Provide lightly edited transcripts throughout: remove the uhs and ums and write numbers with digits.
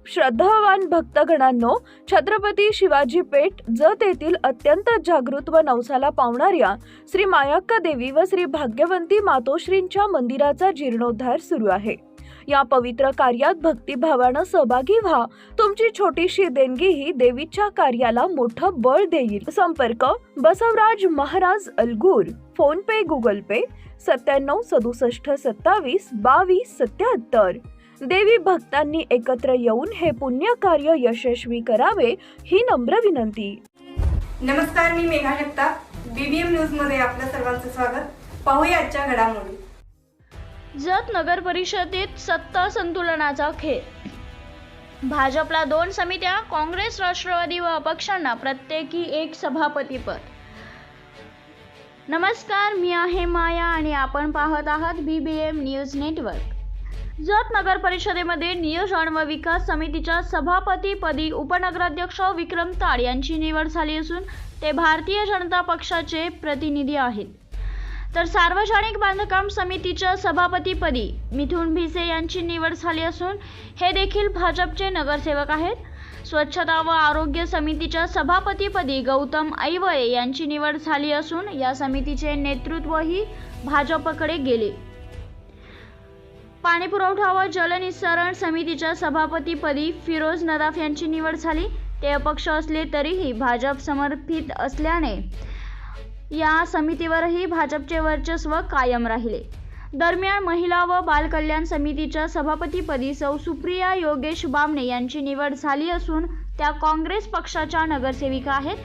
श्रद्धावान भक्तगणांनो, छत्रपती शिवाजी पेठ जत येथील अत्यंत जागृत व नवसाला पावणाऱ्या श्री मायाक्का देवी व श्री भाग्यवंती मातोश्रींच्या मंदिराचा जीर्णोद्धार सुरू आहे। या पवित्र कार्यात भक्तिभावानं सहभागी व्हा। तुमची छोटीशी देणगी ही देवीच्या कार्याला मोठं बळ देईल। संपर्क बसवराज महाराज अलगूर, फोन पे, गुगल पे 97 67 27 22 77। देवी भक्तांनी एकत्र येऊन हे पुण्य कार्य यशस्वी करावे ही नम्र विनंती। नमस्कार, मी मेघा जगताप, बीबीएम न्यूज मध्ये आपल्या सर्वांचं स्वागत। पाहूया आजच्या घडामोडी। जत नगर परिषदेत सत्ता संतुलनाचा खेळ। भाजपला 2 समित्या, काँग्रेस, राष्ट्रवादी व अपक्षांना प्रत्येकी 1 सभापतीपद। नमस्कार, मी आहे माया आणि आपण पाहत आहात बीबीएम न्यूज नेटवर्क। जत नगर परिषदेमध्ये नियोजन व विकास समितीच्या सभापतीपदी उपनगराध्यक्ष विक्रम ताड यांची निवड झाली असून ते भारतीय जनता पक्षाचे प्रतिनिधी आहेत। तर सार्वजनिक बांधकाम समितीच्या सभापतीपदी मिथुन भिसे यांची निवड झाली असून हे देखील भाजपचे नगरसेवक आहेत। स्वच्छता व आरोग्य समितीच्या सभापतीपदी गौतम ऐवळे यांची निवड झाली असून या समितीचे नेतृत्वही भाजपकडे गेले। पाणी पुरवठा व जलनिस्सारण समितीच्या सभापतीपदी फिरोज नदाफ यांची निवड झाली। ते अपक्ष असले तरीही भाजप समर्थित असल्याने या समितीवरही भाजपचे वर्चस्व कायम राहिले। दरम्यान महिला व बाल कल्याण समितीच्या सभापतीपदी सौ सुप्रिया योगेश बामणे यांची निवड झाली असून त्या काँग्रेस पक्षाच्या नगरसेविका आहेत।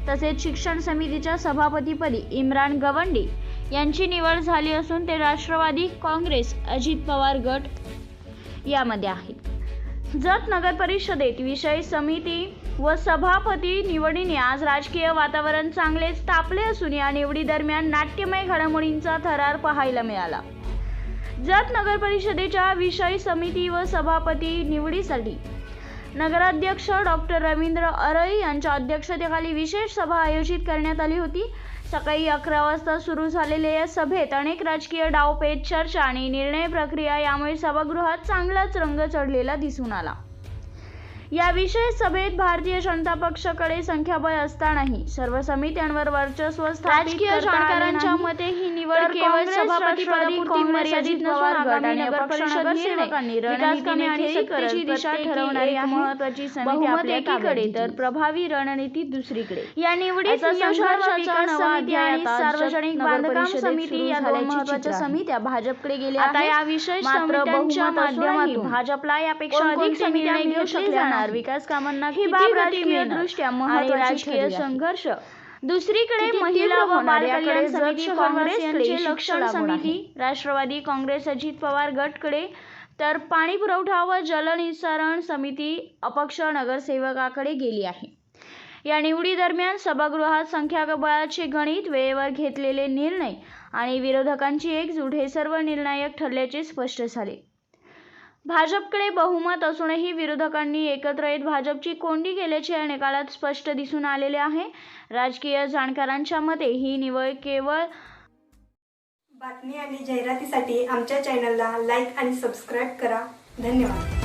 तसेच शिक्षण समितीच्या सभापतीपदी इम्रान गवंडी यांची निवड झाली असून ते राष्ट्रवादी काँग्रेस अजित पवार गट यामध्ये आहेत। जत नगर परिषदेत विषय समिती व सभापती निवडीने आज राजकीय वातावरण चांगलेच तापले असून या निवडी दरम्यान नाट्यमय घडामोडींचा थरार पाहायला मिळाला। जत नगर परिषदेच्या विषय समिती व सभापती निवडीसाठी नगराध्यक्ष डॉक्टर रवींद्र अरळी यांच्या अध्यक्षतेखाली विशेष सभा आयोजित करण्यात आली होती। सकाळी 11 वाजता सुरू झालेल्या या सभेत अनेक राजकीय डावपेच, चर्चा आणि निर्णय प्रक्रिया यामुळे सभागृहात चांगलाच रंग चढलेला दिसून आला। या विशेष सभेत भारतीय जनता पक्षाकडे संख्याबळ असतानाही सर्व समित्यांवर वर्चस्व स्थापित जाणकारांच्या मते ही निवड केवळ सभापतीपदी मर्यादित नसून आगामी नगर परिषद सेवकांनी रणनीतीने आणि सत्तेची दिशा ठरवणारी महत्त्वाची समिती आपल्या एकीकडे तर प्रभावी रणनीती दुसरीकडे। या निवडीत संघर्षाचा नवा अध्याय आणि सार्वजनिक बांधकाम समिती या 2 महत्त्वाच्या समित्या भाजपकडे गेल्या आहेत। आता या विशेष समित्यांच्या माध्यमातून भाजपला यापेक्षा अधिक समित्या घेऊ शकल्या विकास कामांना ही बाब राजकीयदृष्ट्या महत्त्वाची राजकीय संघर्ष। दुसरीकडे महिला व बाल कल्याण समिती काँग्रेसकडे, शिक्षण समिती राष्ट्रवादी काँग्रेस अजित पवार गटकडे, तर पाणी पुरवठा व जलनिस्सारण समिती अपक्ष नगरसेवकाकडे गेली आहे। या निवडी दरम्यान सभागृहात संख्याबळाचे गणित, वेळेवर घेतलेले निर्णय आणि विरोधकांची एकजूट हे सर्व निर्णायक ठरल्याचे स्पष्ट झाले। भाजपकडे बहुमत असूनही विरोधकांनी एकत्र येत भाजपची कोंडी केल्याचे या निकालात स्पष्ट दिसून आलेले आहे। राजकीय जाणकारांच्या मते ही निवड केवळ बातमी आणि जाहिरातीसाठी आमच्या चॅनलला लाईक आणि सबस्क्राईब करा। धन्यवाद।